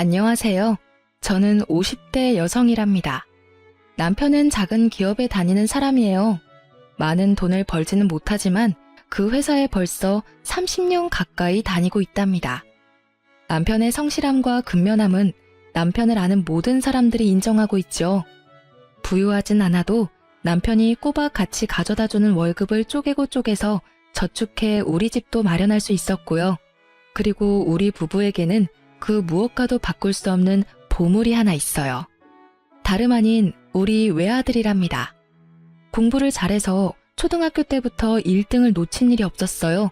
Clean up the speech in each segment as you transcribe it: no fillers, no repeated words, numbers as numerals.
안녕하세요. 저는 50대 여성이랍니다. 남편은 작은 기업에 다니는 사람이에요. 많은 돈을 벌지는 못하지만 그 회사에 벌써 30년 가까이 다니고 있답니다. 남편의 성실함과 근면함은 남편을 아는 모든 사람들이 인정하고 있죠. 부유하진 않아도 남편이 꼬박 같이 가져다주는 월급을 쪼개서 저축해 우리 집도 마련할 수 있었고요. 그리고 우리 부부에게는 그 무엇과도 바꿀 수 없는 보물이 하나 있어요. 다름 아닌 우리 외아들이랍니다. 공부를 잘해서 초등학교 때부터 1등을 놓친 일이 없었어요.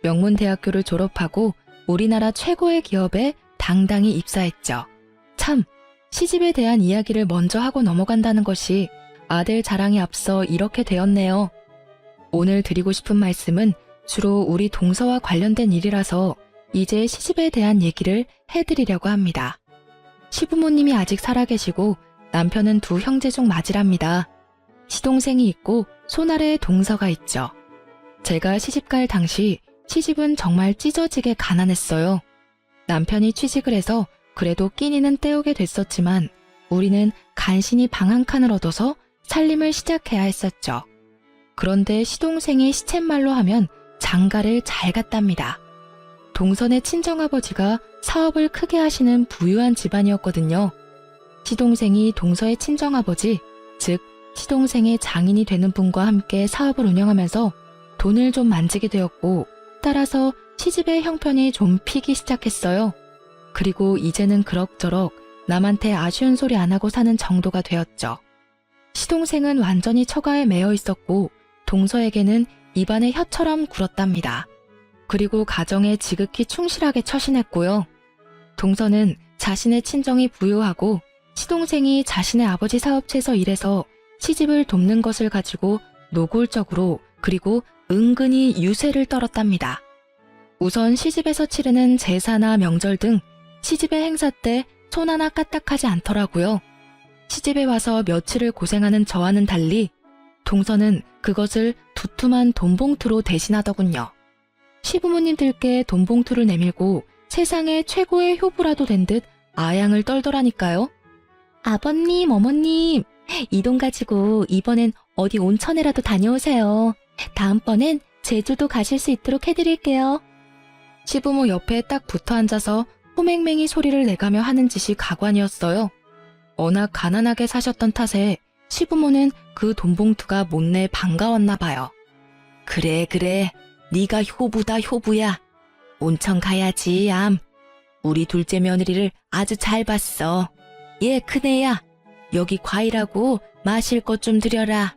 명문대학교를 졸업하고 우리나라 최고의 기업에 당당히 입사했죠. 참, 시집에 대한 이야기를 먼저 하고 넘어간다는 것이 아들 자랑에 앞서 이렇게 되었네요. 오늘 드리고 싶은 말씀은 주로 우리 동서와 관련된 일이라서 이제 시집에 대한 얘기를 해드리려고 합니다. 시부모님이 아직 살아계시고 남편은 두 형제 중 맞이랍니다. 시동생이 있고 손아래에 동서가 있죠. 제가 시집갈 당시 시집은 정말 찢어지게 가난했어요. 남편이 취직을 해서 그래도 끼니는 때우게 됐었지만 우리는 간신히 방 한 칸을 얻어서 살림을 시작해야 했었죠. 그런데 시동생이 시쳇말로 하면 장가를 잘 갔답니다. 동선의 친정아버지가 사업을 크게 하시는 부유한 집안이었거든요. 시동생이 동서의 친정아버지, 즉 시동생의 장인이 되는 분과 함께 사업을 운영하면서 돈을 좀 만지게 되었고 따라서 시집의 형편이 좀 피기 시작했어요. 그리고 이제는 그럭저럭 남한테 아쉬운 소리 안 하고 사는 정도가 되었죠. 시동생은 완전히 처가에 매여 있었고 동서에게는 입안에 혀처럼 굴었답니다. 그리고 가정에 지극히 충실하게 처신했고요. 동서는 자신의 친정이 부유하고 시동생이 자신의 아버지 사업체에서 일해서 시집을 돕는 것을 가지고 노골적으로 그리고 은근히 유세를 떨었답니다. 우선 시집에서 치르는 제사나 명절 등 시집의 행사 때 손 하나 까딱하지 않더라고요. 시집에 와서 며칠을 고생하는 저와는 달리 동서는 그것을 두툼한 돈봉투로 대신하더군요. 시부모님들께 돈봉투를 내밀고 세상의 최고의 효부라도 된 듯 아양을 떨더라니까요. 아버님, 어머님, 이 돈 가지고 이번엔 어디 온천에라도 다녀오세요. 다음번엔 제주도 가실 수 있도록 해드릴게요. 시부모 옆에 딱 붙어 앉아서 호맹맹이 소리를 내가며 하는 짓이 가관이었어요. 워낙 가난하게 사셨던 탓에 시부모는 그 돈봉투가 못내 반가웠나 봐요. 그래, 네가 효부다 효부야. 온천 가야지 암. 우리 둘째 며느리를 아주 잘 봤어. 얘 큰애야. 여기 과일하고 마실 것 좀 드려라.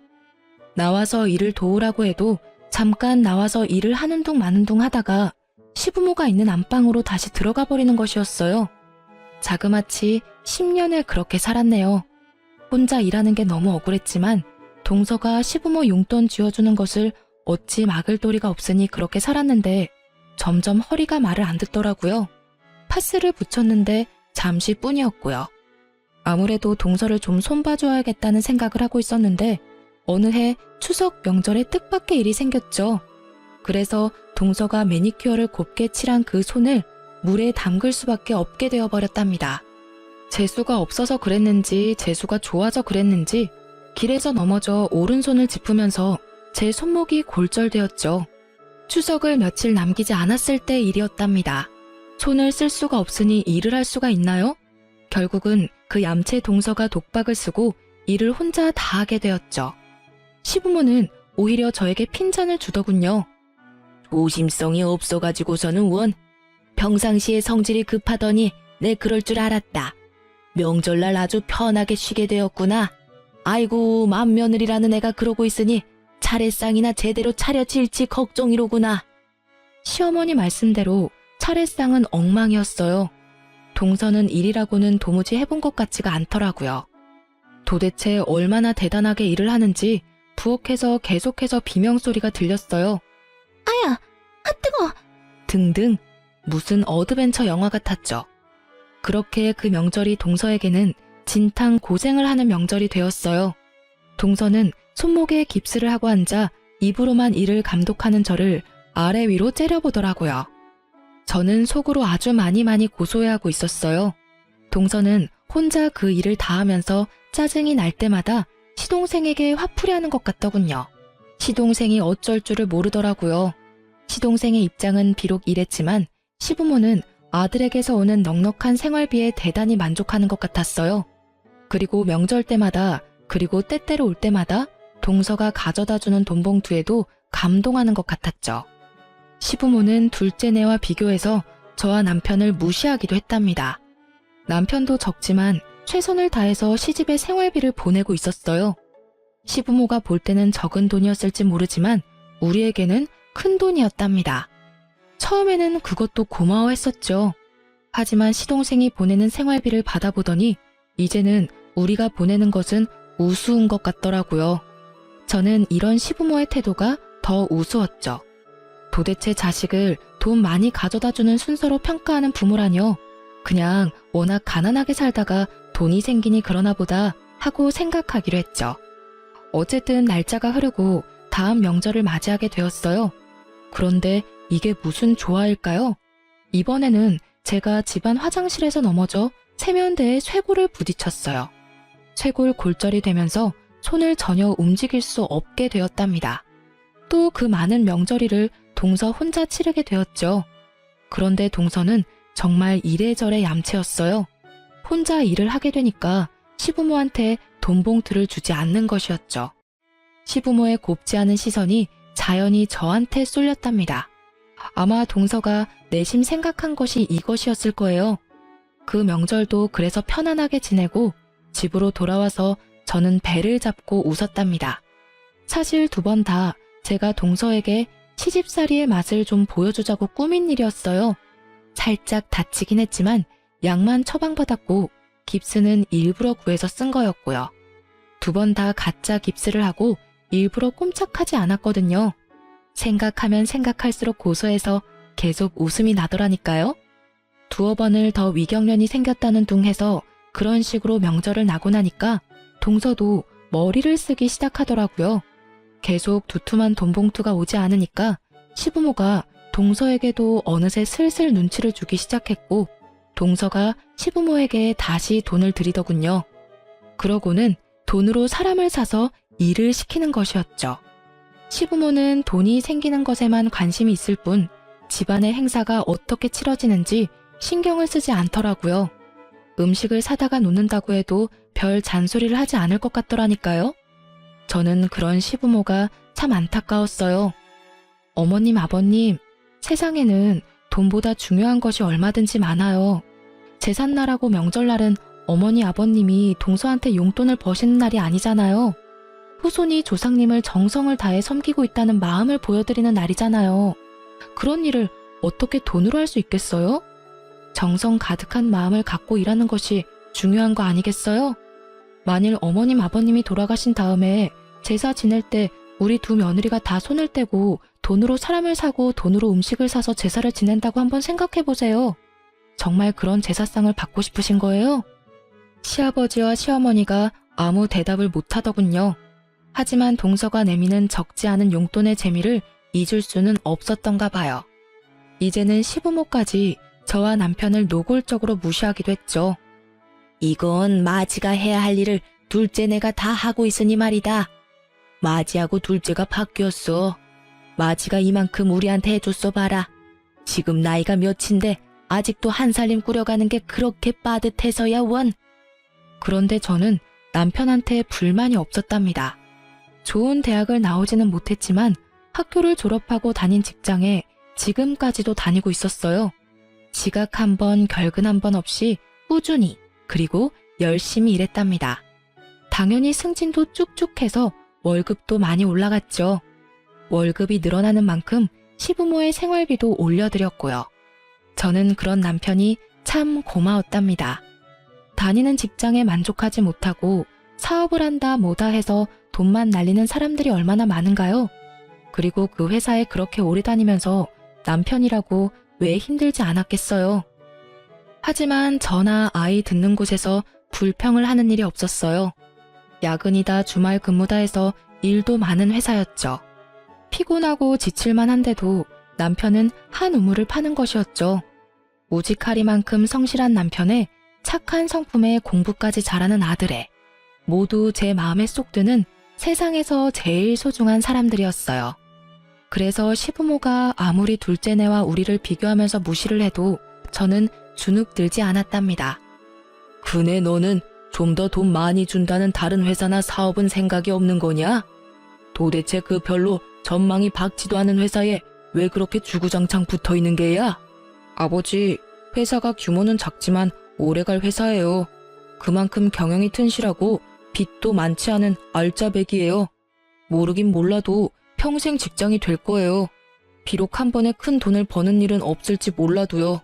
나와서 일을 도우라고 해도 잠깐 나와서 일을 하는 둥 마는 둥 하다가 시부모가 있는 안방으로 다시 들어가 버리는 것이었어요. 자그마치 10년을 그렇게 살았네요. 혼자 일하는 게 너무 억울했지만 동서가 시부모 용돈 쥐어주는 것을 어찌 막을 도리가 없으니 그렇게 살았는데 점점 허리가 말을 안 듣더라고요. 파스를 붙였는데 잠시뿐이었고요. 아무래도 동서를 좀 손봐줘야겠다는 생각을 하고 있었는데 어느 해 추석 명절에 뜻밖의 일이 생겼죠. 그래서 동서가 매니큐어를 곱게 칠한 그 손을 물에 담글 수밖에 없게 되어버렸답니다. 재수가 없어서 그랬는지 재수가 좋아서 그랬는지 길에서 넘어져 오른손을 짚으면서 제 손목이 골절되었죠. 추석을 며칠 남기지 않았을 때 일이었답니다. 손을 쓸 수가 없으니 일을 할 수가 있나요? 결국은 그 얌체 동서가 독박을 쓰고 일을 혼자 다 하게 되었죠. 시부모는 오히려 저에게 핀잔을 주더군요. 조심성이 없어가지고서는 원. 평상시에 성질이 급하더니 내 그럴 줄 알았다. 명절날 아주 편하게 쉬게 되었구나. 아이고 맏며느리라는 애가 그러고 있으니 차례상이나 제대로 차려질지 걱정이로구나. 시어머니 말씀대로 차례상은 엉망이었어요. 동서는 일이라고는 도무지 해본 것 같지가 않더라고요. 도대체 얼마나 대단하게 일을 하는지 부엌에서 계속해서 비명소리가 들렸어요. 아야, 아 뜨거! 등등 무슨 어드벤처 영화 같았죠. 그렇게 그 명절이 동서에게는 진탕 고생을 하는 명절이 되었어요. 동서는 손목에 깁스를 하고 앉아 입으로만 일을 감독하는 저를 아래 위로 째려보더라고요. 저는 속으로 아주 많이 고소해하고 있었어요. 동서는 혼자 그 일을 다 하면서 짜증이 날 때마다 시동생에게 화풀이하는 것 같더군요. 시동생이 어쩔 줄을 모르더라고요. 시동생의 입장은 비록 이랬지만 시부모는 아들에게서 오는 넉넉한 생활비에 대단히 만족하는 것 같았어요. 그리고 명절 때마다 그리고 때때로 올 때마다 동서가 가져다주는 돈봉투에도 감동하는 것 같았죠. 시부모는 둘째네와 비교해서 저와 남편을 무시하기도 했답니다. 남편도 적지만 최선을 다해서 시집에 생활비를 보내고 있었어요. 시부모가 볼 때는 적은 돈이었을지 모르지만 우리에게는 큰 돈이었답니다. 처음에는 그것도 고마워했었죠. 하지만 시동생이 보내는 생활비를 받아보더니 이제는 우리가 보내는 것은 우스운 것 같더라고요. 저는 이런 시부모의 태도가 더 우스웠죠. 도대체 자식을 돈 많이 가져다주는 순서로 평가하는 부모라뇨. 그냥 워낙 가난하게 살다가 돈이 생기니 그러나 보다 하고 생각하기로 했죠. 어쨌든 날짜가 흐르고 다음 명절을 맞이하게 되었어요. 그런데 이게 무슨 조화일까요? 이번에는 제가 집안 화장실에서 넘어져 세면대에 쇄골을 부딪혔어요. 쇄골 골절이 되면서 손을 전혀 움직일 수 없게 되었답니다. 또 그 많은 명절일을 동서 혼자 치르게 되었죠. 그런데 동서는 정말 이래저래 얌체였어요. 혼자 일을 하게 되니까 시부모한테 돈봉투를 주지 않는 것이었죠. 시부모의 곱지 않은 시선이 자연히 저한테 쏠렸답니다. 아마 동서가 내심 생각한 것이 이것이었을 거예요. 그 명절도 그래서 편안하게 지내고 집으로 돌아와서 저는 배를 잡고 웃었답니다. 사실 2번 다 제가 동서에게 시집살이의 맛을 좀 보여주자고 꾸민 일이었어요. 살짝 다치긴 했지만 약만 처방받았고 깁스는 일부러 구해서 쓴 거였고요. 2번 다 가짜 깁스를 하고 일부러 꼼짝하지 않았거든요. 생각하면 생각할수록 고소해서 계속 웃음이 나더라니까요. 2번을 더 위경련이 생겼다는 둥 해서 그런 식으로 명절을 나고 나니까 동서도 머리를 쓰기 시작하더라고요. 계속 두툼한 돈봉투가 오지 않으니까 시부모가 동서에게도 어느새 슬슬 눈치를 주기 시작했고 동서가 시부모에게 다시 돈을 드리더군요. 그러고는 돈으로 사람을 사서 일을 시키는 것이었죠. 시부모는 돈이 생기는 것에만 관심이 있을 뿐 집안의 행사가 어떻게 치러지는지 신경을 쓰지 않더라고요. 음식을 사다가 놓는다고 해도 별 잔소리를 하지 않을 것 같더라니까요. 저는 그런 시부모가 참 안타까웠어요. 어머님, 아버님, 세상에는 돈보다 중요한 것이 얼마든지 많아요. 제삿날하고 명절날은 어머니, 아버님이 동서한테 용돈을 버시는 날이 아니잖아요. 후손이 조상님을 정성을 다해 섬기고 있다는 마음을 보여드리는 날이잖아요. 그런 일을 어떻게 돈으로 할 수 있겠어요? 정성 가득한 마음을 갖고 일하는 것이 중요한 거 아니겠어요? 만일 어머님, 아버님이 돌아가신 다음에 제사 지낼 때 우리 2 며느리가 다 손을 떼고 돈으로 사람을 사고 돈으로 음식을 사서 제사를 지낸다고 한번 생각해보세요. 정말 그런 제사상을 받고 싶으신 거예요? 시아버지와 시어머니가 아무 대답을 못하더군요. 하지만 동서가 내미는 적지 않은 용돈의 재미를 잊을 수는 없었던가 봐요. 이제는 시부모까지 저와 남편을 노골적으로 무시하기도 했죠. 이건 마지가 해야 할 일을 둘째네가 다 하고 있으니 말이다. 마지하고 둘째가 바뀌었어. 마지가 이만큼 우리한테 해줬어 봐라. 지금 나이가 몇인데 아직도 한 살림 꾸려가는 게 그렇게 빠듯해서야 원. 그런데 저는 남편한테 불만이 없었답니다. 좋은 대학을 나오지는 못했지만 학교를 졸업하고 다닌 직장에 지금까지도 다니고 있었어요. 지각 1번, 결근 1번 없이 꾸준히 그리고 열심히 일했답니다. 당연히 승진도 쭉쭉 해서 월급도 많이 올라갔죠. 월급이 늘어나는 만큼 시부모의 생활비도 올려드렸고요. 저는 그런 남편이 참 고마웠답니다. 다니는 직장에 만족하지 못하고 사업을 한다 뭐다 해서 돈만 날리는 사람들이 얼마나 많은가요? 그리고 그 회사에 그렇게 오래 다니면서 남편이라고 왜 힘들지 않았겠어요? 하지만 저나 아이 듣는 곳에서 불평을 하는 일이 없었어요. 야근이다 주말 근무다 해서 일도 많은 회사였죠. 피곤하고 지칠만 한데도 남편은 한 우물을 파는 것이었죠. 우직하리만큼 성실한 남편에 착한 성품에 공부까지 잘하는 아들에 모두 제 마음에 쏙 드는 세상에서 제일 소중한 사람들이었어요. 그래서 시부모가 아무리 둘째네와 우리를 비교하면서 무시를 해도 저는 주눅 들지 않았답니다. 그네 너는 좀 더 돈 많이 준다는 다른 회사나 사업은 생각이 없는 거냐? 도대체 그 별로 전망이 밝지도 않은 회사에 왜 그렇게 주구장창 붙어 있는 게야? 아버지, 회사가 규모는 작지만 오래갈 회사예요. 그만큼 경영이 튼실하고 빚도 많지 않은 알짜배기예요. 모르긴 몰라도 평생 직장이 될 거예요. 비록 한 번에 큰 돈을 버는 일은 없을지 몰라도요.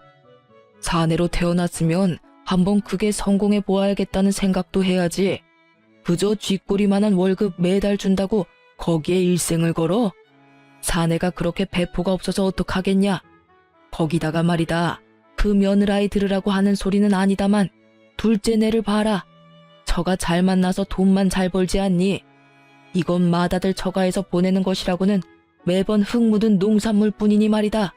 사내로 태어났으면 한번 크게 성공해 보아야겠다는 생각도 해야지. 그저 쥐꼬리만한 월급 매달 준다고 거기에 일생을 걸어? 사내가 그렇게 배포가 없어서 어떡하겠냐? 거기다가 말이다. 그 며느라이 들으라고 하는 소리는 아니다만 둘째 내를 봐라. 처가 잘 만나서 돈만 잘 벌지 않니? 이건 맏아들 처가에서 보내는 것이라고는 매번 흙 묻은 농산물 뿐이니 말이다.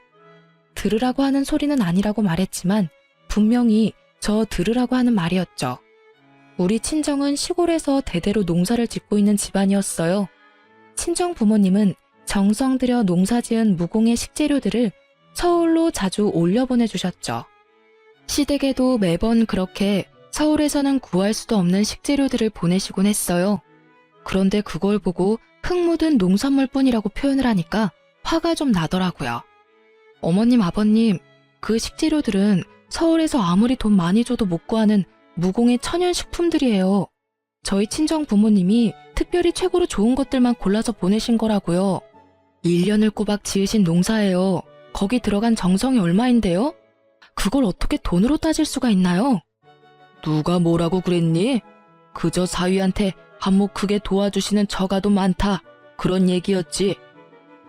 들으라고 하는 소리는 아니라고 말했지만 분명히 저 들으라고 하는 말이었죠. 우리 친정은 시골에서 대대로 농사를 짓고 있는 집안이었어요. 친정 부모님은 정성 들여 농사지은 무공의 식재료들을 서울로 자주 올려보내주셨죠. 시댁에도 매번 그렇게 서울에서는 구할 수도 없는 식재료들을 보내시곤 했어요. 그런데 그걸 보고 흙 묻은 농산물뿐이라고 표현을 하니까 화가 좀 나더라고요. 어머님, 아버님, 그 식재료들은 서울에서 아무리 돈 많이 줘도 못 구하는 무공의 천연식품들이에요. 저희 친정 부모님이 특별히 최고로 좋은 것들만 골라서 보내신 거라고요. 1년을 꼬박 지으신 농사예요. 거기 들어간 정성이 얼마인데요? 그걸 어떻게 돈으로 따질 수가 있나요? 누가 뭐라고 그랬니? 그저 사위한테 한몫 크게 도와주시는 처가도 많다. 그런 얘기였지.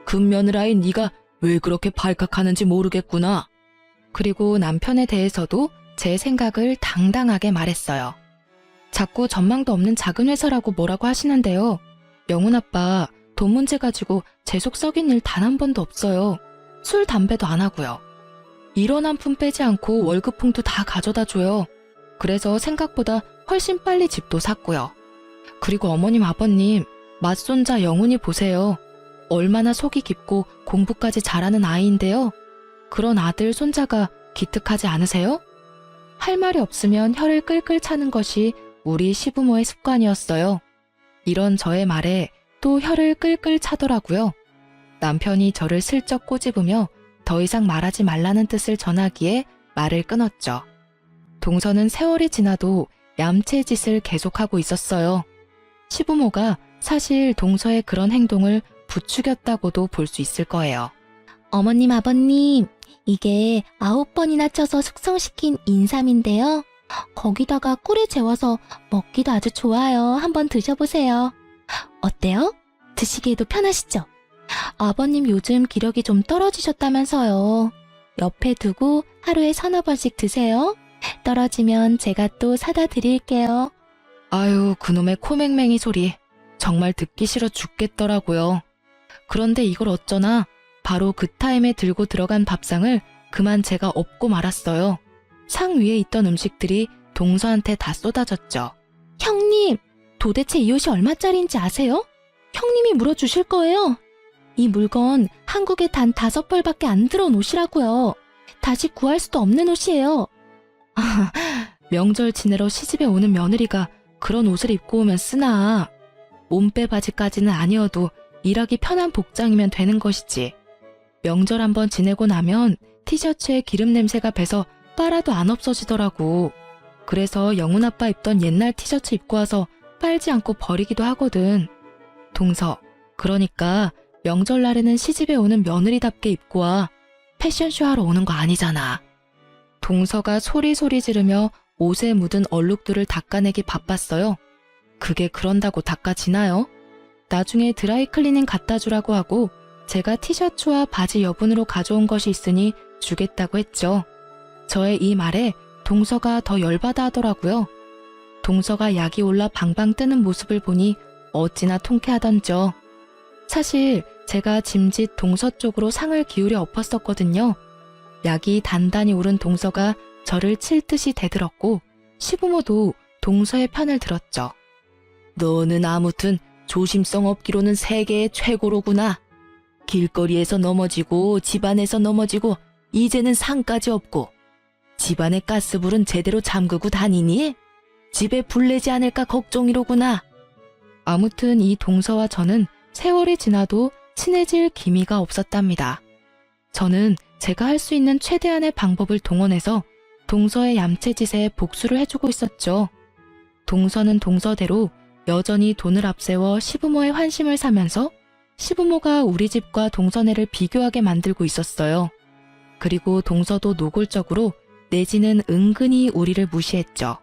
금며느라인 네가 왜 그렇게 발칵하는지 모르겠구나. 그리고 남편에 대해서도 제 생각을 당당하게 말했어요. 자꾸 전망도 없는 작은 회사라고 뭐라고 하시는데요. 영훈 아빠, 돈 문제 가지고 제 속 썩인 일 단 한 번도 없어요. 술, 담배도 안 하고요. 일원 한 푼 빼지 않고 월급봉투 다 가져다 줘요. 그래서 생각보다 훨씬 빨리 집도 샀고요. 그리고 어머님, 아버님, 맏손자 영훈이 보세요. 얼마나 속이 깊고 공부까지 잘하는 아이인데요. 그런 아들, 손자가 기특하지 않으세요? 할 말이 없으면 혀를 끌끌 차는 것이 우리 시부모의 습관이었어요. 이런 저의 말에 또 혀를 끌끌 차더라고요. 남편이 저를 슬쩍 꼬집으며 더 이상 말하지 말라는 뜻을 전하기에 말을 끊었죠. 동서는 세월이 지나도 얌체짓을 계속하고 있었어요. 시부모가 사실 동서의 그런 행동을 부추겼다고도 볼 수 있을 거예요. 어머님, 아버님, 이게 9번이나 쳐서 숙성시킨 인삼인데요. 거기다가 꿀에 재워서 먹기도 아주 좋아요. 한번 드셔보세요. 어때요? 드시기에도 편하시죠? 아버님 요즘 기력이 좀 떨어지셨다면서요. 옆에 두고 하루에 3~4번씩 드세요. 떨어지면 제가 또 사다 드릴게요. 아유, 그놈의 코맹맹이 소리. 정말 듣기 싫어 죽겠더라고요. 그런데 이걸 어쩌나 바로 그 타임에 들고 들어간 밥상을 그만 제가 엎고 말았어요. 상 위에 있던 음식들이 동서한테 다 쏟아졌죠. 형님, 도대체 이 옷이 얼마짜리인지 아세요? 형님이 물어주실 거예요. 이 물건 한국에 단 5벌밖에 안 들어온 옷이라고요. 다시 구할 수도 없는 옷이에요. 명절 지내러 시집에 오는 며느리가 그런 옷을 입고 오면 쓰나. 몸빼 바지까지는 아니어도 일하기 편한 복장이면 되는 것이지. 명절 한번 지내고 나면 티셔츠에 기름 냄새가 배서 빨아도 안 없어지더라고. 그래서 영훈 아빠 입던 옛날 티셔츠 입고 와서 빨지 않고 버리기도 하거든. 동서, 그러니까 명절날에는 시집에 오는 며느리답게 입고 와. 패션쇼 하러 오는 거 아니잖아. 동서가 소리소리 지르며 옷에 묻은 얼룩들을 닦아내기 바빴어요. 그게 그런다고 닦아지나요? 나중에 드라이클리닝 갖다 주라고 하고 제가 티셔츠와 바지 여분으로 가져온 것이 있으니 주겠다고 했죠. 저의 이 말에 동서가 더 열받아 하더라고요. 동서가 약이 올라 방방 뜨는 모습을 보니 어찌나 통쾌하던죠. 사실 제가 짐짓 동서 쪽으로 상을 기울여 엎었었거든요. 약이 단단히 오른 동서가 저를 칠 듯이 대들었고 시부모도 동서의 편을 들었죠. 너는 아무튼 조심성 없기로는 세계의 최고로구나. 길거리에서 넘어지고 집안에서 넘어지고 이제는 상까지 없고 집안의 가스불은 제대로 잠그고 다니니? 집에 불 내지 않을까 걱정이로구나. 아무튼 이 동서와 저는 세월이 지나도 친해질 기미가 없었답니다. 저는 제가 할 수 있는 최대한의 방법을 동원해서 동서의 얌체짓에 복수를 해주고 있었죠. 동서는 동서대로 여전히 돈을 앞세워 시부모의 환심을 사면서 시부모가 우리 집과 동서네를 비교하게 만들고 있었어요. 그리고 동서도 노골적으로 내지는 은근히 우리를 무시했죠.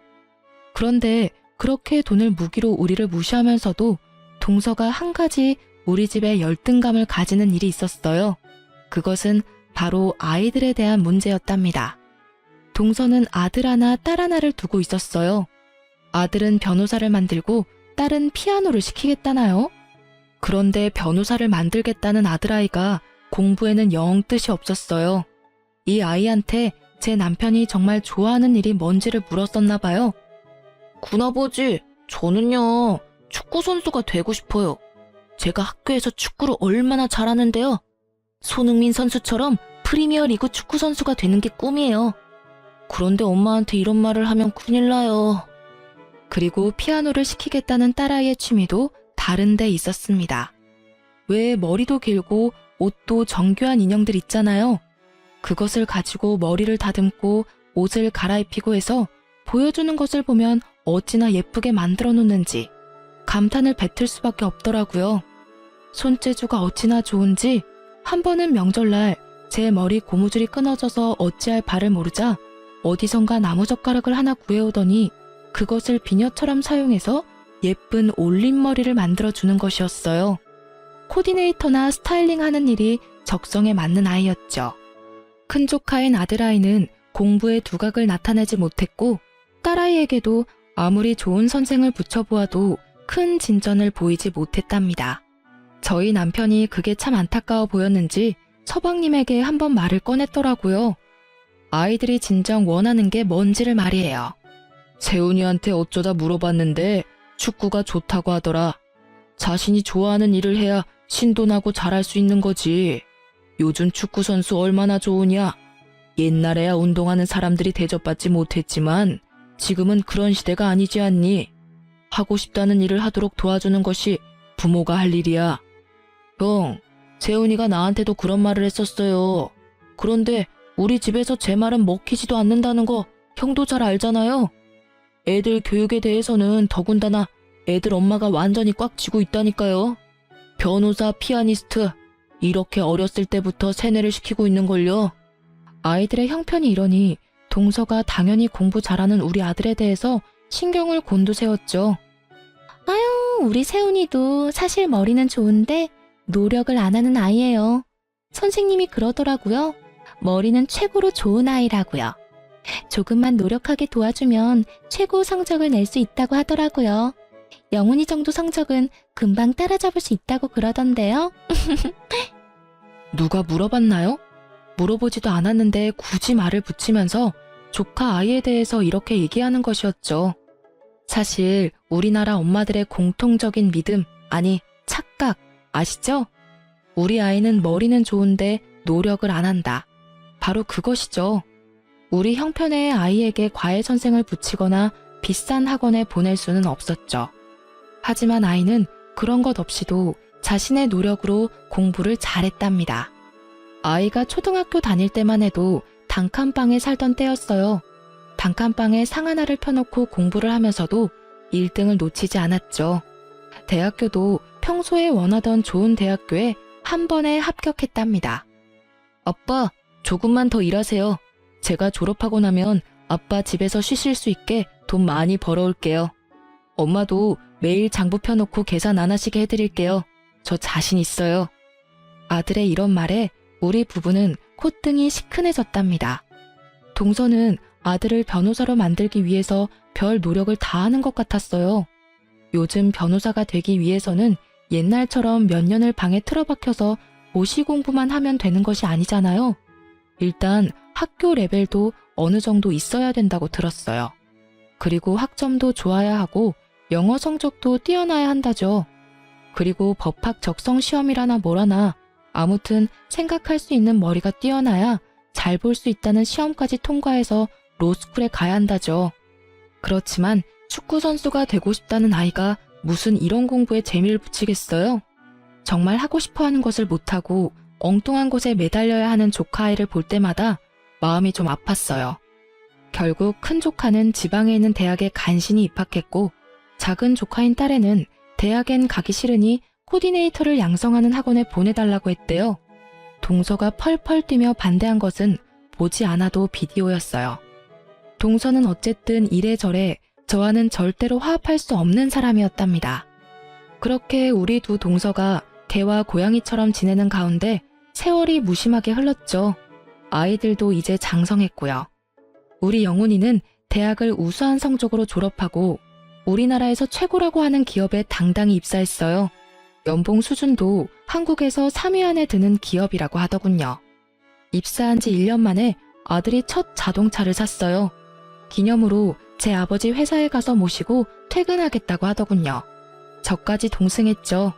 그런데 그렇게 돈을 무기로 우리를 무시하면서도 동서가 한 가지 우리 집에 열등감을 가지는 일이 있었어요. 그것은 바로 아이들에 대한 문제였답니다. 동서는 아들 하나, 딸 하나를 두고 있었어요. 아들은 변호사를 만들고 딸은 피아노를 시키겠다나요? 그런데 변호사를 만들겠다는 아들아이가 공부에는 영 뜻이 없었어요. 이 아이한테 제 남편이 정말 좋아하는 일이 뭔지를 물었었나 봐요. 군아버지, 저는요, 축구선수가 되고 싶어요. 제가 학교에서 축구를 얼마나 잘하는데요. 손흥민 선수처럼 프리미어리그 축구선수가 되는 게 꿈이에요. 그런데 엄마한테 이런 말을 하면 큰일 나요. 그리고 피아노를 시키겠다는 딸아이의 취미도 다른 데 있었습니다. 왜 머리도 길고 옷도 정교한 인형들 있잖아요. 그것을 가지고 머리를 다듬고 옷을 갈아입히고 해서 보여주는 것을 보면 어찌나 예쁘게 만들어 놓는지 감탄을 뱉을 수밖에 없더라고요. 손재주가 어찌나 좋은지 한 번은 명절날 제 머리 고무줄이 끊어져서 어찌할 바를 모르자 어디선가 나무젓가락을 하나 구해오더니 그것을 비녀처럼 사용해서 예쁜 올림머리를 만들어주는 것이었어요. 코디네이터나 스타일링하는 일이 적성에 맞는 아이였죠. 큰 조카인 아들아이는 공부의 두각을 나타내지 못했고 딸아이에게도 아무리 좋은 선생을 붙여보아도 큰 진전을 보이지 못했답니다. 저희 남편이 그게 참 안타까워 보였는지 서방님에게 한번 말을 꺼냈더라고요. 아이들이 진정 원하는 게 뭔지를 말이에요. 세훈이한테 어쩌다 물어봤는데 축구가 좋다고 하더라. 자신이 좋아하는 일을 해야 신도나고 잘할 수 있는 거지. 요즘 축구 선수 얼마나 좋으냐. 옛날에야 운동하는 사람들이 대접받지 못했지만 지금은 그런 시대가 아니지 않니? 하고 싶다는 일을 하도록 도와주는 것이 부모가 할 일이야. 형, 세훈이가 나한테도 그런 말을 했었어요. 그런데 우리 집에서 제 말은 먹히지도 않는다는 거 형도 잘 알잖아요. 애들 교육에 대해서는 더군다나 애들 엄마가 완전히 꽉 쥐고 있다니까요. 변호사, 피아니스트 이렇게 어렸을 때부터 세뇌를 시키고 있는걸요. 아이들의 형편이 이러니 동서가 당연히 공부 잘하는 우리 아들에 대해서 신경을 곤두세웠죠. 아유, 우리 세훈이도 사실 머리는 좋은데 노력을 안 하는 아이예요. 선생님이 그러더라고요. 머리는 최고로 좋은 아이라고요. 조금만 노력하게 도와주면 최고 성적을 낼 수 있다고 하더라고요. 영훈이 정도 성적은 금방 따라잡을 수 있다고 그러던데요. 누가 물어봤나요? 물어보지도 않았는데 굳이 말을 붙이면서 조카 아이에 대해서 이렇게 얘기하는 것이었죠. 사실 우리나라 엄마들의 공통적인 믿음, 아니 착각 아시죠? 우리 아이는 머리는 좋은데 노력을 안 한다. 바로 그것이죠. 우리 형편의 아이에게 과외 선생을 붙이거나 비싼 학원에 보낼 수는 없었죠. 하지만 아이는 그런 것 없이도 자신의 노력으로 공부를 잘했답니다. 아이가 초등학교 다닐 때만 해도 단칸방에 살던 때였어요. 단칸방에 상 하나를 펴놓고 공부를 하면서도 1등을 놓치지 않았죠. 대학교도 평소에 원하던 좋은 대학교에 한 번에 합격했답니다. 아빠, 조금만 더 일하세요. 제가 졸업하고 나면 아빠 집에서 쉬실 수 있게 돈 많이 벌어올게요. 엄마도 매일 장부 펴놓고 계산 안 하시게 해드릴게요. 저 자신 있어요. 아들의 이런 말에 우리 부부는 콧등이 시큰해졌답니다. 동서는 아들을 변호사로 만들기 위해서 별 노력을 다하는 것 같았어요. 요즘 변호사가 되기 위해서는 옛날처럼 몇 년을 방에 틀어박혀서 고시 공부만 하면 되는 것이 아니잖아요. 일단 학교 레벨도 어느 정도 있어야 된다고 들었어요. 그리고 학점도 좋아야 하고 영어 성적도 뛰어나야 한다죠. 그리고 법학 적성 시험이라나 뭐라나 아무튼 생각할 수 있는 머리가 뛰어나야 잘 볼 수 있다는 시험까지 통과해서 로스쿨에 가야 한다죠. 그렇지만 축구 선수가 되고 싶다는 아이가 무슨 이런 공부에 재미를 붙이겠어요? 정말 하고 싶어 하는 것을 못하고 엉뚱한 곳에 매달려야 하는 조카 아이를 볼 때마다 마음이 좀 아팠어요. 결국 큰 조카는 지방에 있는 대학에 간신히 입학했고 작은 조카인 딸애는 대학엔 가기 싫으니 코디네이터를 양성하는 학원에 보내달라고 했대요. 동서가 펄펄 뛰며 반대한 것은 보지 않아도 비디오였어요. 동서는 어쨌든 이래저래 저와는 절대로 화합할 수 없는 사람이었답니다. 그렇게 우리 두 동서가 개와 고양이처럼 지내는 가운데 세월이 무심하게 흘렀죠. 아이들도 이제 장성했고요. 우리 영훈이는 대학을 우수한 성적으로 졸업하고 우리나라에서 최고라고 하는 기업에 당당히 입사했어요. 연봉 수준도 한국에서 3위 안에 드는 기업이라고 하더군요. 입사한 지 1년 만에 아들이 첫 자동차를 샀어요. 기념으로 제 아버지 회사에 가서 모시고 퇴근하겠다고 하더군요. 저까지 동승했죠.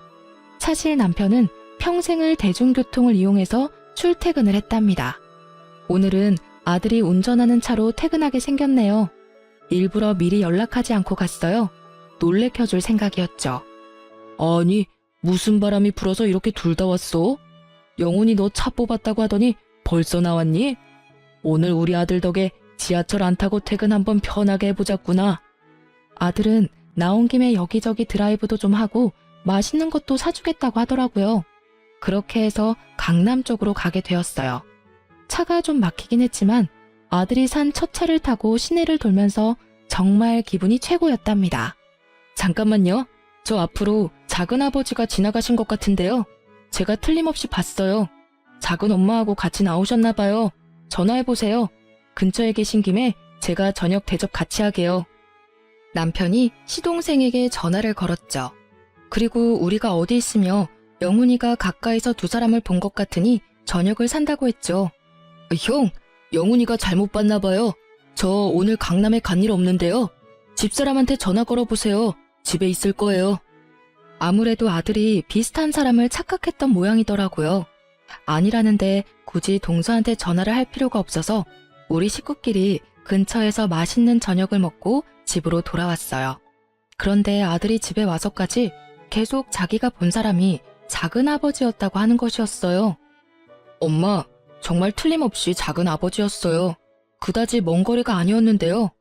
사실 남편은 평생을 대중교통을 이용해서 출퇴근을 했답니다. 오늘은 아들이 운전하는 차로 퇴근하게 생겼네요. 일부러 미리 연락하지 않고 갔어요. 놀래켜줄 생각이었죠. 아니, 무슨 바람이 불어서 이렇게 둘 다 왔어? 영훈이 너 차 뽑았다고 하더니 벌써 나왔니? 오늘 우리 아들 덕에 지하철 안 타고 퇴근 한번 편하게 해보자꾸나. 아들은 나온 김에 여기저기 드라이브도 좀 하고 맛있는 것도 사주겠다고 하더라고요. 그렇게 해서 강남 쪽으로 가게 되었어요. 차가 좀 막히긴 했지만 아들이 산 첫 차를 타고 시내를 돌면서 정말 기분이 최고였답니다. 잠깐만요. 저 앞으로 작은아버지가 지나가신 것 같은데요. 제가 틀림없이 봤어요. 작은 엄마하고 같이 나오셨나 봐요. 전화해보세요. 근처에 계신 김에 제가 저녁 대접 같이 하게요. 남편이 시동생에게 전화를 걸었죠. 그리고 우리가 어디 있으며 영훈이가 가까이서 두 사람을 본 것 같으니 저녁을 산다고 했죠. 형, 영훈이가 잘못 봤나 봐요. 저 오늘 강남에 간 일 없는데요. 집사람한테 전화 걸어보세요. 집에 있을 거예요. 아무래도 아들이 비슷한 사람을 착각했던 모양이더라고요. 아니라는데 굳이 동서한테 전화를 할 필요가 없어서 우리 식구끼리 근처에서 맛있는 저녁을 먹고 집으로 돌아왔어요. 그런데 아들이 집에 와서까지 계속 자기가 본 사람이 작은아버지였다고 하는 것이었어요. 엄마, 정말 틀림없이 작은아버지였어요. 그다지 먼 거리가 아니었는데요.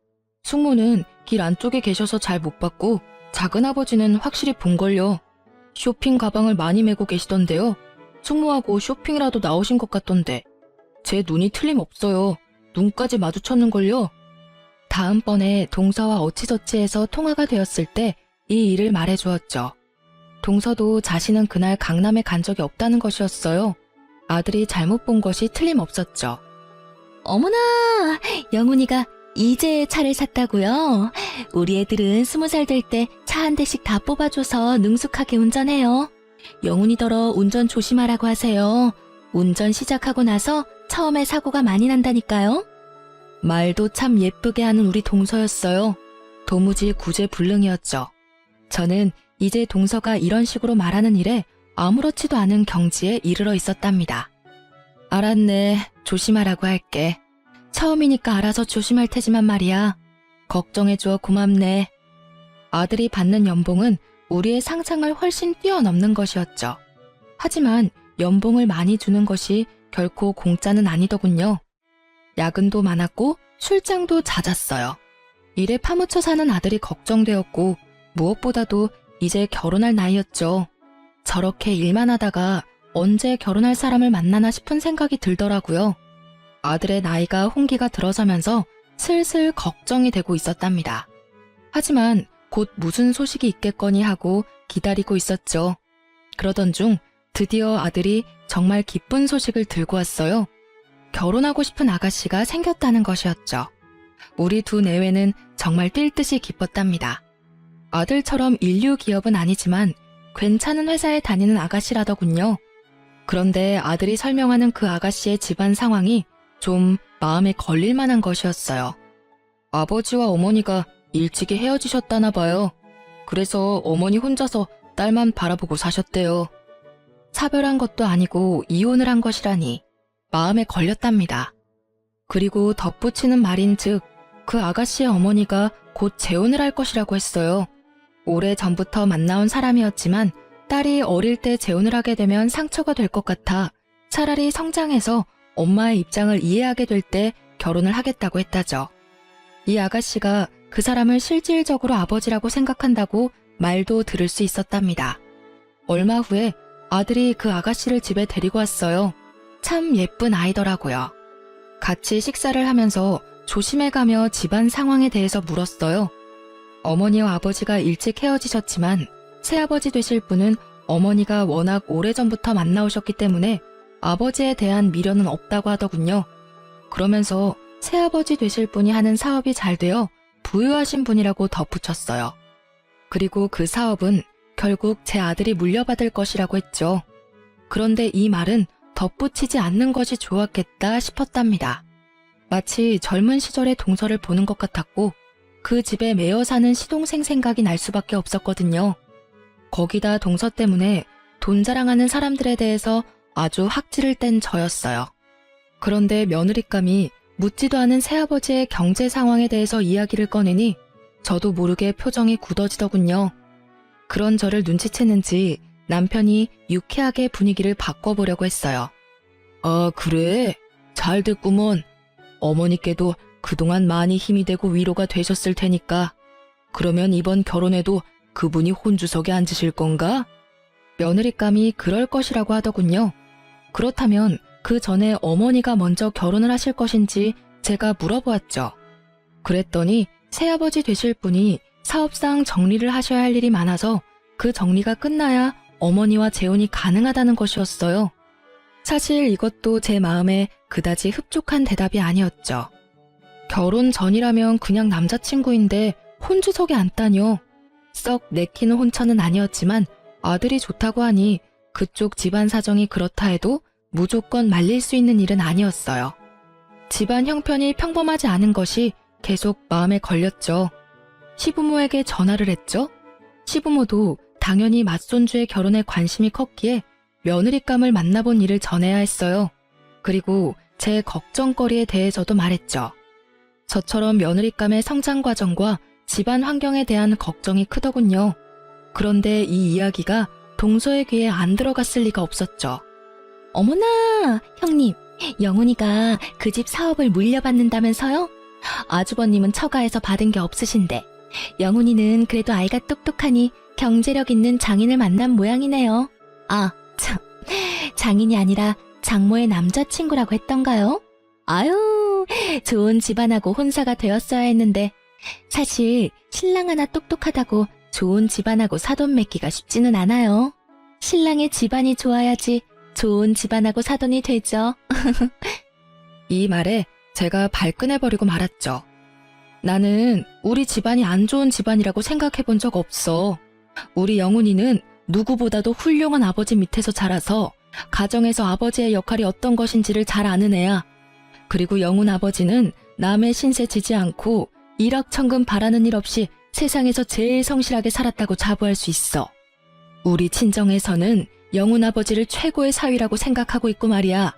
숙모는 길 안쪽에 계셔서 잘 못 봤고 작은아버지는 확실히 본걸요. 쇼핑 가방을 많이 메고 계시던데요. 숙모하고 쇼핑이라도 나오신 것 같던데 제 눈이 틀림없어요. 눈까지 마주쳤는걸요. 다음번에 동서와 어찌저찌해서 통화가 되었을 때 이 일을 말해주었죠. 동서도 자신은 그날 강남에 간 적이 없다는 것이었어요. 아들이 잘못 본 것이 틀림없었죠. 어머나, 영훈이가 이제 차를 샀다고요? 우리 애들은 20살 될 때 차 한 대씩 다 뽑아줘서 능숙하게 운전해요. 영훈이더러 운전 조심하라고 하세요. 운전 시작하고 나서 처음에 사고가 많이 난다니까요. 말도 참 예쁘게 하는 우리 동서였어요. 도무지 구제불능이었죠. 저는 이제 동서가 이런 식으로 말하는 일에 아무렇지도 않은 경지에 이르러 있었답니다. 알았네. 조심하라고 할게. 처음이니까 알아서 조심할 테지만 말이야. 걱정해줘 고맙네. 아들이 받는 연봉은 우리의 상상을 훨씬 뛰어넘는 것이었죠. 하지만 연봉을 많이 주는 것이 결코 공짜는 아니더군요. 야근도 많았고 출장도 잦았어요. 일에 파묻혀 사는 아들이 걱정되었고 무엇보다도 이제 결혼할 나이였죠. 저렇게 일만 하다가 언제 결혼할 사람을 만나나 싶은 생각이 들더라고요. 아들의 나이가 홍기가 들어서면서 슬슬 걱정이 되고 있었답니다. 하지만 곧 무슨 소식이 있겠거니 하고 기다리고 있었죠. 그러던 중 드디어 아들이 정말 기쁜 소식을 들고 왔어요. 결혼하고 싶은 아가씨가 생겼다는 것이었죠. 우리 두 내외는 정말 뛸 듯이 기뻤답니다. 아들처럼 인류 기업은 아니지만 괜찮은 회사에 다니는 아가씨라더군요. 그런데 아들이 설명하는 그 아가씨의 집안 상황이 좀 마음에 걸릴 만한 것이었어요. 아버지와 어머니가 일찍이 헤어지셨다나 봐요. 그래서 어머니 혼자서 딸만 바라보고 사셨대요. 사별한 것도 아니고 이혼을 한 것이라니 마음에 걸렸답니다. 그리고 덧붙이는 말인즉 그 아가씨의 어머니가 곧 재혼을 할 것이라고 했어요. 오래 전부터 만나온 사람이었지만 딸이 어릴 때 재혼을 하게 되면 상처가 될 것 같아 차라리 성장해서 엄마의 입장을 이해하게 될 때 결혼을 하겠다고 했다죠. 이 아가씨가 그 사람을 실질적으로 아버지라고 생각한다고 말도 들을 수 있었답니다. 얼마 후에 아들이 그 아가씨를 집에 데리고 왔어요. 참 예쁜 아이더라고요. 같이 식사를 하면서 조심해가며 집안 상황에 대해서 물었어요. 어머니와 아버지가 일찍 헤어지셨지만 새아버지 되실 분은 어머니가 워낙 오래전부터 만나오셨기 때문에 아버지에 대한 미련은 없다고 하더군요. 그러면서 새아버지 되실 분이 하는 사업이 잘 되어 부유하신 분이라고 덧붙였어요. 그리고 그 사업은 결국 제 아들이 물려받을 것이라고 했죠. 그런데 이 말은 덧붙이지 않는 것이 좋았겠다 싶었답니다. 마치 젊은 시절의 동서를 보는 것 같았고 그 집에 매여 사는 시동생 생각이 날 수밖에 없었거든요. 거기다 동서 때문에 돈 자랑하는 사람들에 대해서 아주 학지를 뗀 저였어요. 그런데 며느리감이 묻지도 않은 새아버지의 경제 상황에 대해서 이야기를 꺼내니 저도 모르게 표정이 굳어지더군요. 그런 저를 눈치챘는지 남편이 유쾌하게 분위기를 바꿔보려고 했어요. 아, 그래? 잘 됐구먼. 어머니께도 그동안 많이 힘이 되고 위로가 되셨을 테니까. 그러면 이번 결혼에도 그분이 혼주석에 앉으실 건가? 며느리감이 그럴 것이라고 하더군요. 그렇다면 그 전에 어머니가 먼저 결혼을 하실 것인지 제가 물어보았죠. 그랬더니 새아버지 되실 분이 사업상 정리를 하셔야 할 일이 많아서 그 정리가 끝나야 어머니와 재혼이 가능하다는 것이었어요. 사실 이것도 제 마음에 그다지 흡족한 대답이 아니었죠. 결혼 전이라면 그냥 남자친구인데 혼주석에 앉다뇨. 썩 내키는 혼처는 아니었지만 아들이 좋다고 하니 그쪽 집안 사정이 그렇다 해도 무조건 말릴 수 있는 일은 아니었어요. 집안 형편이 평범하지 않은 것이 계속 마음에 걸렸죠. 시부모에게 전화를 했죠. 시부모도 당연히 맏손주의 결혼에 관심이 컸기에 며느리감을 만나본 일을 전해야 했어요. 그리고 제 걱정거리에 대해서도 말했죠. 저처럼 며느리감의 성장 과정과 집안 환경에 대한 걱정이 크더군요. 그런데 이 이야기가 동서의 귀에 안 들어갔을 리가 없었죠. 어머나, 형님, 영훈이가 그 집 사업을 물려받는다면서요? 아주버님은 처가에서 받은 게 없으신데 영훈이는 그래도 아이가 똑똑하니 경제력 있는 장인을 만난 모양이네요. 아, 참, 장인이 아니라 장모의 남자친구라고 했던가요? 아유, 좋은 집안하고 혼사가 되었어야 했는데 사실 신랑 하나 똑똑하다고 좋은 집안하고 사돈 맺기가 쉽지는 않아요. 신랑의 집안이 좋아야지 좋은 집안하고 사돈이 되죠. 이 말에 제가 발끈해버리고 말았죠. 나는 우리 집안이 안 좋은 집안이라고 생각해 본 적 없어. 우리 영훈이는 누구보다도 훌륭한 아버지 밑에서 자라서 가정에서 아버지의 역할이 어떤 것인지를 잘 아는 애야. 그리고 영훈 아버지는 남의 신세 지지 않고 일확천금 바라는 일 없이 세상에서 제일 성실하게 살았다고 자부할 수 있어. 우리 친정에서는 영훈 아버지를 최고의 사위라고 생각하고 있고 말이야.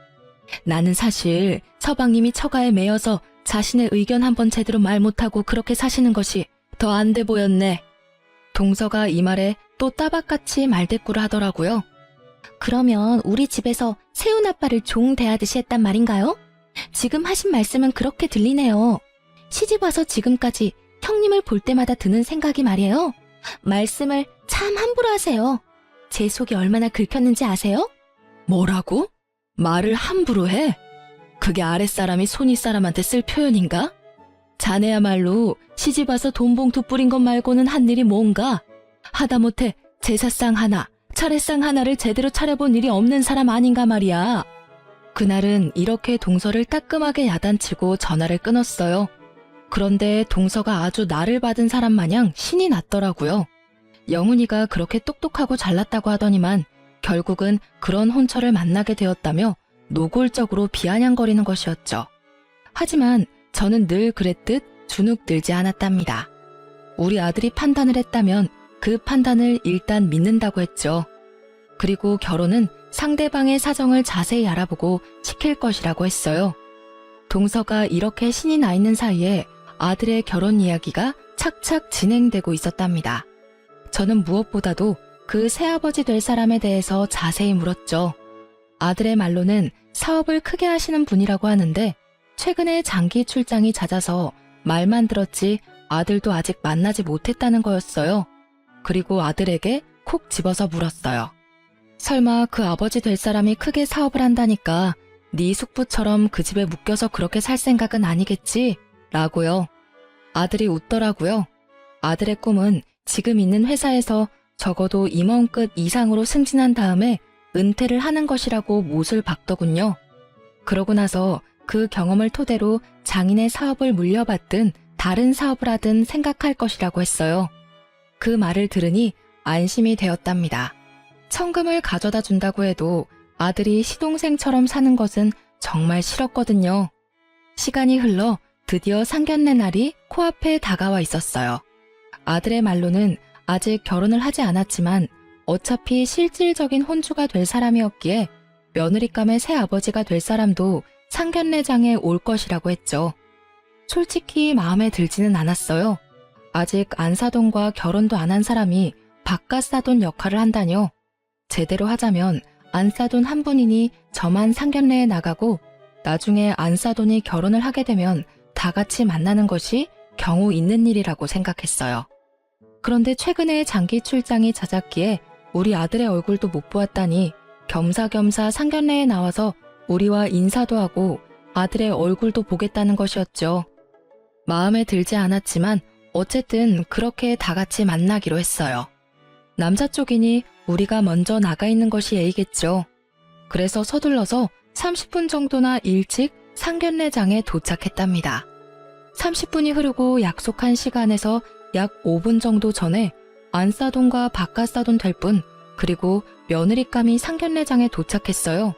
나는 사실 서방님이 처가에 매여서 자신의 의견 한번 제대로 말 못하고 그렇게 사시는 것이 더 안 돼 보였네. 동서가 이 말에 또 따박같이 말대꾸를 하더라고요. 그러면 우리 집에서 세훈 아빠를 종 대하듯이 했단 말인가요? 지금 하신 말씀은 그렇게 들리네요. 시집 와서 지금까지 형님을 볼 때마다 드는 생각이 말이에요. 말씀을 참 함부로 하세요. 제 속이 얼마나 긁혔는지 아세요? 뭐라고? 말을 함부로 해? 그게 아랫사람이 손윗사람한테 쓸 표현인가? 자네야말로 시집 와서 돈 봉투 뿌린 것 말고는 한 일이 뭔가? 하다못해 제사상 하나, 차례상 하나를 제대로 차려본 일이 없는 사람 아닌가 말이야. 그날은 이렇게 동서를 따끔하게 야단치고 전화를 끊었어요. 그런데 동서가 아주 나를 받은 사람 마냥 신이 났더라고요. 영훈이가 그렇게 똑똑하고 잘났다고 하더니만 결국은 그런 혼처를 만나게 되었다며 노골적으로 비아냥거리는 것이었죠. 하지만 저는 늘 그랬듯 주눅들지 않았답니다. 우리 아들이 판단을 했다면 그 판단을 일단 믿는다고 했죠. 그리고 결혼은 상대방의 사정을 자세히 알아보고 시킬 것이라고 했어요. 동서가 이렇게 신이 나 있는 사이에 아들의 결혼 이야기가 착착 진행되고 있었답니다. 저는 무엇보다도 그 새아버지 될 사람에 대해서 자세히 물었죠. 아들의 말로는 사업을 크게 하시는 분이라고 하는데 최근에 장기 출장이 잦아서 말만 들었지 아들도 아직 만나지 못했다는 거였어요. 그리고 아들에게 콕 집어서 물었어요. 설마 그 아버지 될 사람이 크게 사업을 한다니까 네 숙부처럼 그 집에 묶여서 그렇게 살 생각은 아니겠지? 라고요. 아들이 웃더라고요. 아들의 꿈은 지금 있는 회사에서 적어도 임원급 이상으로 승진한 다음에 은퇴를 하는 것이라고 못을 박더군요. 그러고 나서 그 경험을 토대로 장인의 사업을 물려받든 다른 사업을 하든 생각할 것이라고 했어요. 그 말을 들으니 안심이 되었답니다. 천금을 가져다 준다고 해도 아들이 시동생처럼 사는 것은 정말 싫었거든요. 시간이 흘러 드디어 상견례 날이 코앞에 다가와 있었어요. 아들의 말로는 아직 결혼을 하지 않았지만 어차피 실질적인 혼주가 될 사람이었기에 며느리감의 새아버지가 될 사람도 상견례장에 올 것이라고 했죠. 솔직히 마음에 들지는 않았어요. 아직 안사돈과 결혼도 안 한 사람이 바깥사돈 역할을 한다뇨. 제대로 하자면 안사돈 한 분이니 저만 상견례에 나가고 나중에 안사돈이 결혼을 하게 되면 다 같이 만나는 것이 경우 있는 일이라고 생각했어요. 그런데 최근에 장기 출장이 잦았기에 우리 아들의 얼굴도 못 보았다니 겸사겸사 상견례에 나와서 우리와 인사도 하고 아들의 얼굴도 보겠다는 것이었죠. 마음에 들지 않았지만 어쨌든 그렇게 다 같이 만나기로 했어요. 남자 쪽이니 우리가 먼저 나가 있는 것이 예의겠죠. 그래서 서둘러서 30분 정도나 일찍 상견례장에 도착했답니다. 30분이 흐르고 약속한 시간에서 약 5분 정도 전에 안사돈과 바깥사돈 될 분, 그리고 며느리감이 상견례장에 도착했어요.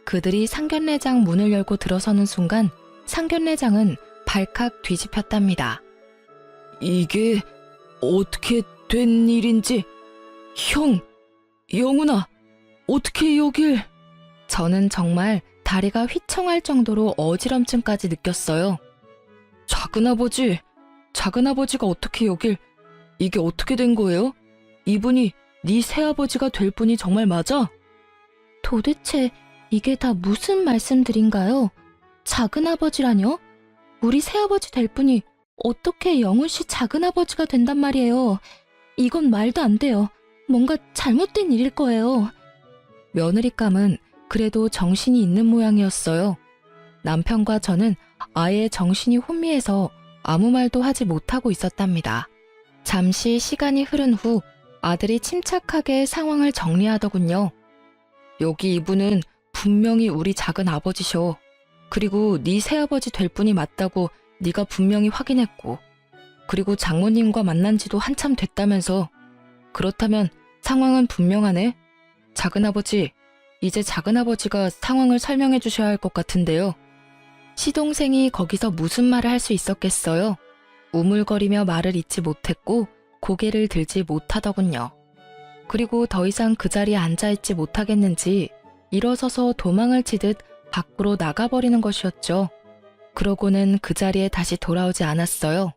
그들이 상견례장 문을 열고 들어서는 순간 상견례장은 발칵 뒤집혔답니다. 이게 어떻게 된 일인지... 형, 영훈아, 어떻게 여길... 저는 정말 다리가 휘청할 정도로 어지럼증까지 느꼈어요. 작은아버지가 어떻게 여길... 이게 어떻게 된 거예요? 이분이 네 새아버지가 될 분이 정말 맞아? 도대체 이게 다 무슨 말씀들인가요? 작은아버지라뇨? 우리 새아버지 될 분이 어떻게 영훈 씨 작은아버지가 된단 말이에요. 이건 말도 안 돼요. 뭔가 잘못된 일일 거예요. 며느리감은 그래도 정신이 있는 모양이었어요. 남편과 저는 아예 정신이 혼미해서 아무 말도 하지 못하고 있었답니다. 잠시 시간이 흐른 후 아들이 침착하게 상황을 정리하더군요. 여기 이분은 분명히 우리 작은 아버지셔. 그리고 네 새아버지 될 분이 맞다고 네가 분명히 확인했고, 그리고 장모님과 만난 지도 한참 됐다면서. 그렇다면 상황은 분명하네. 작은아버지, 이제 작은아버지가 상황을 설명해 주셔야 할 것 같은데요. 시동생이 거기서 무슨 말을 할 수 있었겠어요. 우물거리며 말을 잇지 못했고 고개를 들지 못하더군요. 그리고 더 이상 그 자리에 앉아있지 못하겠는지 일어서서 도망을 치듯 밖으로 나가버리는 것이었죠. 그러고는 그 자리에 다시 돌아오지 않았어요.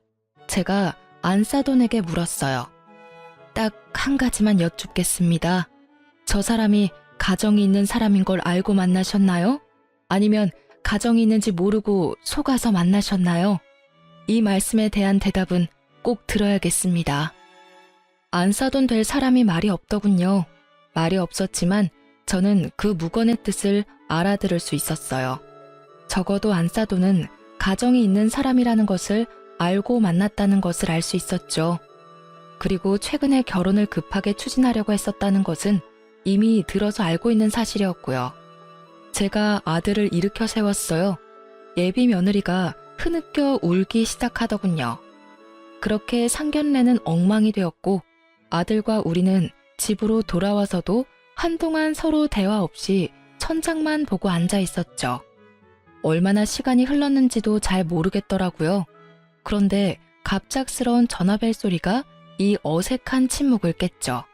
제가 안사돈에게 물었어요. 딱 한 가지만 여쭙겠습니다. 저 사람이 가정이 있는 사람인 걸 알고 만나셨나요? 아니면 가정이 있는지 모르고 속아서 만나셨나요? 이 말씀에 대한 대답은 꼭 들어야겠습니다. 안사돈 될 사람이 말이 없더군요. 말이 없었지만 저는 그 묵언의 뜻을 알아들을 수 있었어요. 적어도 안사돈은 가정이 있는 사람이라는 것을 알고 만났다는 것을 알 수 있었죠. 그리고 최근에 결혼을 급하게 추진하려고 했었다는 것은 이미 들어서 알고 있는 사실이었고요. 제가 아들을 일으켜 세웠어요. 예비 며느리가 흐느껴 울기 시작하더군요. 그렇게 상견례는 엉망이 되었고 아들과 우리는 집으로 돌아와서도 한동안 서로 대화 없이 천장만 보고 앉아 있었죠. 얼마나 시간이 흘렀는지도 잘 모르겠더라고요. 그런데 갑작스러운 전화벨 소리가 이 어색한 침묵을 깼죠.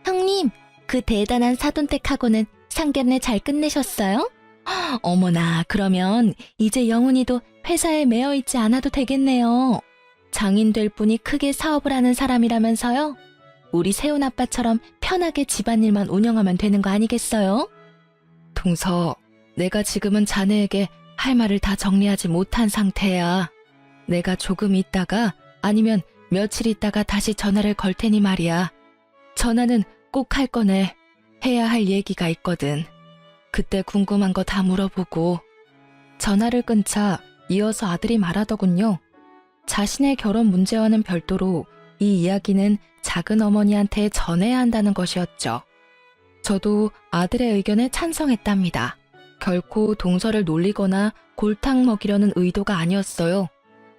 형님, 그 대단한 사돈댁하고는 상견례 잘 끝내셨어요? 어머나, 그러면 이제 영훈이도 회사에 매여 있지 않아도 되겠네요. 장인 될 분이 크게 사업을 하는 사람이라면서요? 우리 세훈 아빠처럼 편하게 집안일만 운영하면 되는 거 아니겠어요? 동서, 내가 지금은 자네에게 할 말을 다 정리하지 못한 상태야. 내가 조금 있다가 아니면 며칠 있다가 다시 전화를 걸 테니 말이야. 전화는 꼭 할 거네. 해야 할 얘기가 있거든. 그때 궁금한 거 다 물어보고. 전화를 끊자 이어서 아들이 말하더군요. 자신의 결혼 문제와는 별도로 이 이야기는 작은 어머니한테 전해야 한다는 것이었죠. 저도 아들의 의견에 찬성했답니다. 결코 동서를 놀리거나 골탕 먹이려는 의도가 아니었어요.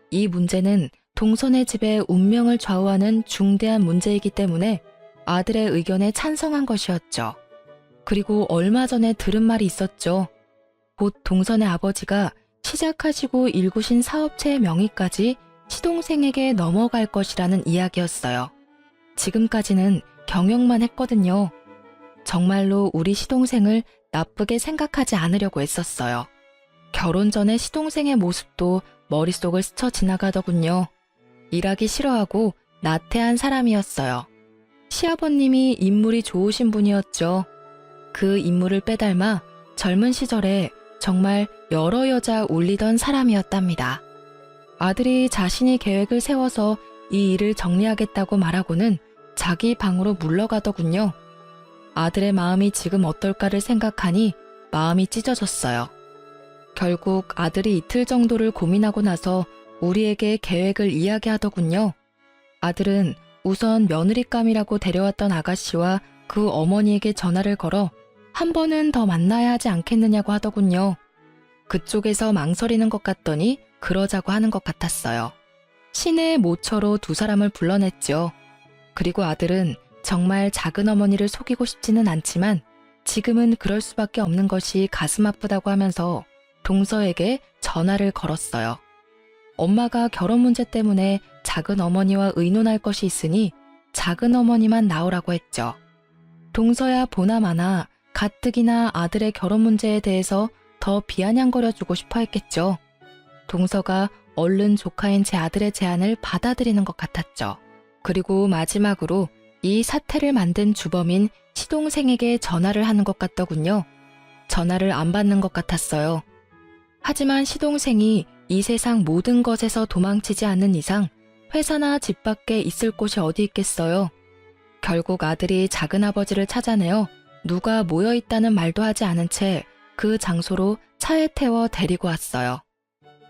이 문제는 동선의 집의 운명을 좌우하는 중대한 문제이기 때문에 아들의 의견에 찬성한 것이었죠. 그리고 얼마 전에 들은 말이 있었죠. 곧 동선의 아버지가 시작하시고 일구신 사업체의 명의까지 시동생에게 넘어갈 것이라는 이야기였어요. 지금까지는 경영만 했거든요. 정말로 우리 시동생을 나쁘게 생각하지 않으려고 했었어요. 결혼 전에 시동생의 모습도 머릿속을 스쳐 지나가더군요. 일하기 싫어하고 나태한 사람이었어요. 시아버님이 인물이 좋으신 분이었죠. 그 인물을 빼닮아 젊은 시절에 정말 여러 여자 울리던 사람이었답니다. 아들이 자신이 계획을 세워서 이 일을 정리하겠다고 말하고는 자기 방으로 물러가더군요. 아들의 마음이 지금 어떨까를 생각하니 마음이 찢어졌어요. 결국 아들이 이틀 정도를 고민하고 나서 우리에게 계획을 이야기하더군요. 아들은 우선 며느리감이라고 데려왔던 아가씨와 그 어머니에게 전화를 걸어 한 번은 더 만나야 하지 않겠느냐고 하더군요. 그쪽에서 망설이는 것 같더니 그러자고 하는 것 같았어요. 시내의 모처로 두 사람을 불러냈죠. 그리고 아들은 정말 작은 어머니를 속이고 싶지는 않지만 지금은 그럴 수밖에 없는 것이 가슴 아프다고 하면서 동서에게 전화를 걸었어요. 엄마가 결혼 문제 때문에 작은 어머니와 의논할 것이 있으니 작은 어머니만 나오라고 했죠. 동서야 보나마나 가뜩이나 아들의 결혼 문제에 대해서 더 비아냥거려주고 싶어 했겠죠. 동서가 얼른 조카인 제 아들의 제안을 받아들이는 것 같았죠. 그리고 마지막으로 이 사태를 만든 주범인 시동생에게 전화를 하는 것 같더군요. 전화를 안 받는 것 같았어요. 하지만 시동생이 이 세상 모든 것에서 도망치지 않는 이상 회사나 집 밖에 있을 곳이 어디 있겠어요. 결국 아들이 작은아버지를 찾아내어 누가 모여있다는 말도 하지 않은 채 그 장소로 차에 태워 데리고 왔어요.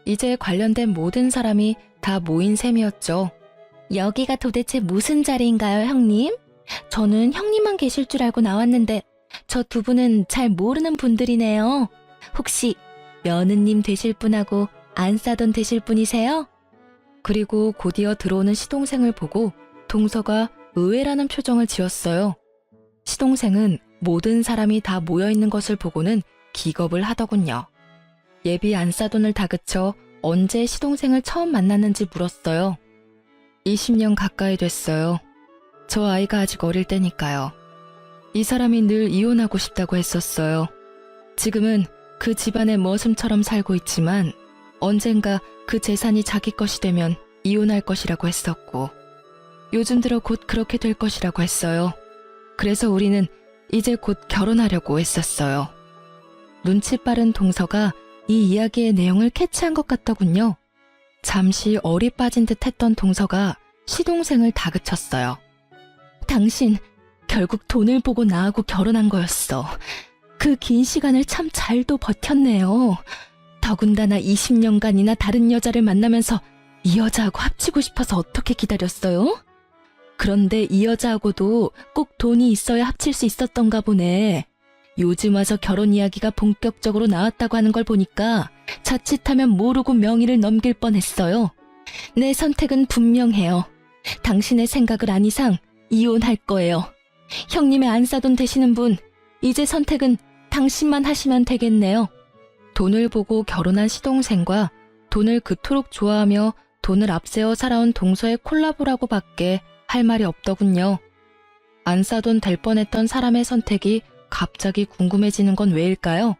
이제 관련된 모든 사람이 다 모인 셈이었죠. 여기가 도대체 무슨 자리인가요, 형님? 저는 형님만 계실 줄 알고 나왔는데 저 두 분은 잘 모르는 분들이네요. 혹시 며느님 되실 분하고 안사돈 되실 분이세요? 그리고 곧이어 들어오는 시동생을 보고 동서가 의외라는 표정을 지었어요. 시동생은 모든 사람이 다 모여있는 것을 보고는 기겁을 하더군요. 예비 안사돈을 다그쳐 언제 시동생을 처음 만났는지 물었어요. 20년 가까이 됐어요. 저 아이가 아직 어릴 때니까요. 이 사람이 늘 이혼하고 싶다고 했었어요. 지금은 그 집안의 머슴처럼 살고 있지만 언젠가 그 재산이 자기 것이 되면 이혼할 것이라고 했었고 요즘 들어 곧 그렇게 될 것이라고 했어요. 그래서 우리는 이제 곧 결혼하려고 했었어요. 눈치 빠른 동서가 이 이야기의 내용을 캐치한 것 같더군요. 잠시 얼이 빠진 듯 했던 동서가 시동생을 다그쳤어요. 당신 결국 돈을 보고 나하고 결혼한 거였어. 그 긴 시간을 참 잘도 버텼네요. 더군다나 20년간이나 다른 여자를 만나면서 이 여자하고 합치고 싶어서 어떻게 기다렸어요? 그런데 이 여자하고도 꼭 돈이 있어야 합칠 수 있었던가 보네. 요즘 와서 결혼 이야기가 본격적으로 나왔다고 하는 걸 보니까 자칫하면 모르고 명의를 넘길 뻔했어요. 내 선택은 분명해요. 당신의 생각을 안 이상 이혼할 거예요. 형님의 안사돈 되시는 분, 이제 선택은 당신만 하시면 되겠네요. 돈을 보고 결혼한 시동생과 돈을 그토록 좋아하며 돈을 앞세워 살아온 동서의 콜라보라고 밖에 할 말이 없더군요. 안 싸돈 될 뻔했던 사람의 선택이 갑자기 궁금해지는 건 왜일까요?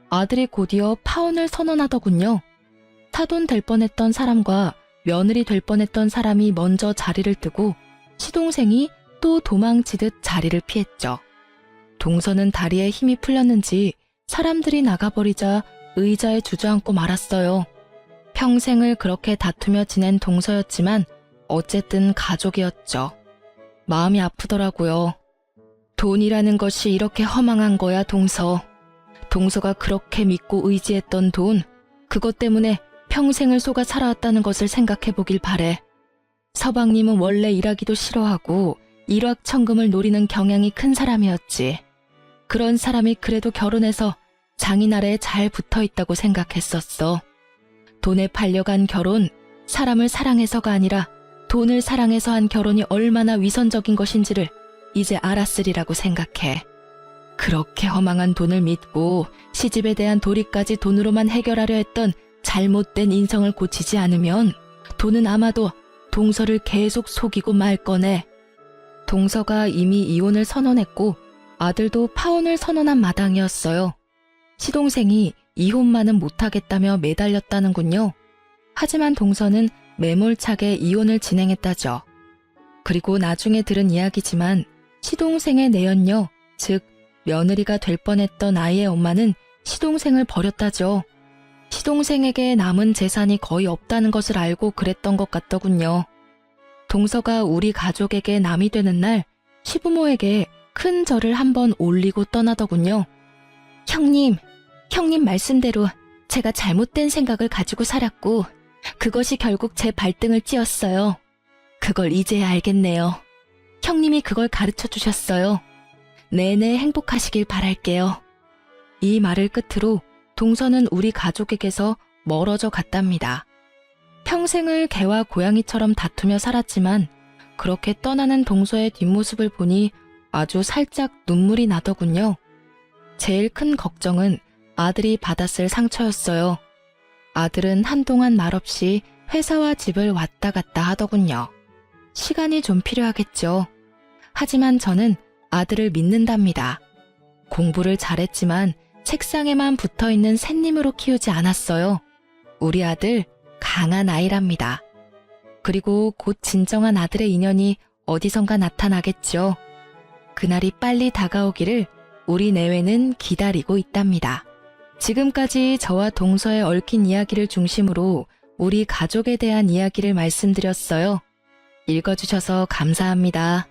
아들이 곧이어 파혼을 선언하더군요. 사돈 될 뻔했던 사람과 며느리 될 뻔했던 사람이 먼저 자리를 뜨고 시동생이 또 도망치듯 자리를 피했죠. 동서는 다리에 힘이 풀렸는지 사람들이 나가버리자 의자에 주저앉고 말았어요. 평생을 그렇게 다투며 지낸 동서였지만 어쨌든 가족이었죠. 마음이 아프더라고요. 돈이라는 것이 이렇게 허망한 거야, 동서. 동서가 그렇게 믿고 의지했던 돈, 그것 때문에 평생을 속아 살아왔다는 것을 생각해보길 바래. 서방님은 원래 일하기도 싫어하고 일확천금을 노리는 경향이 큰 사람이었지. 그런 사람이 그래도 결혼해서 장인 아래에 잘 붙어있다고 생각했었어. 돈에 팔려간 결혼, 사람을 사랑해서가 아니라 돈을 사랑해서 한 결혼이 얼마나 위선적인 것인지를 이제 알았으리라고 생각해. 그렇게 허망한 돈을 믿고 시집에 대한 도리까지 돈으로만 해결하려 했던 잘못된 인성을 고치지 않으면 돈은 아마도 동서를 계속 속이고 말 거네. 동서가 이미 이혼을 선언했고 아들도 파혼을 선언한 마당이었어요. 시동생이 이혼만은 못하겠다며 매달렸다는군요. 하지만 동서는 매몰차게 이혼을 진행했다죠. 그리고 나중에 들은 이야기지만 시동생의 내연녀, 즉 며느리가 될 뻔했던 아이의 엄마는 시동생을 버렸다죠. 시동생에게 남은 재산이 거의 없다는 것을 알고 그랬던 것 같더군요. 동서가 우리 가족에게 남이 되는 날 시부모에게 큰 절을 한번 올리고 떠나더군요. 형님 말씀대로 제가 잘못된 생각을 가지고 살았고 그것이 결국 제 발등을 찧었어요. 그걸 이제야 알겠네요. 형님이 그걸 가르쳐 주셨어요. 내내 행복하시길 바랄게요. 이 말을 끝으로 동서는 우리 가족에게서 멀어져 갔답니다. 평생을 개와 고양이처럼 다투며 살았지만 그렇게 떠나는 동서의 뒷모습을 보니 아주 살짝 눈물이 나더군요. 제일 큰 걱정은 아들이 받았을 상처였어요. 아들은 한동안 말없이 회사와 집을 왔다 갔다 하더군요. 시간이 좀 필요하겠죠. 하지만 저는 아들을 믿는답니다. 공부를 잘했지만 책상에만 붙어있는 샌님으로 키우지 않았어요. 우리 아들 강한 아이랍니다. 그리고 곧 진정한 아들의 인연이 어디선가 나타나겠죠. 그날이 빨리 다가오기를 우리 내외는 기다리고 있답니다. 지금까지 저와 동서의 얽힌 이야기를 중심으로 우리 가족에 대한 이야기를 말씀드렸어요. 읽어주셔서 감사합니다.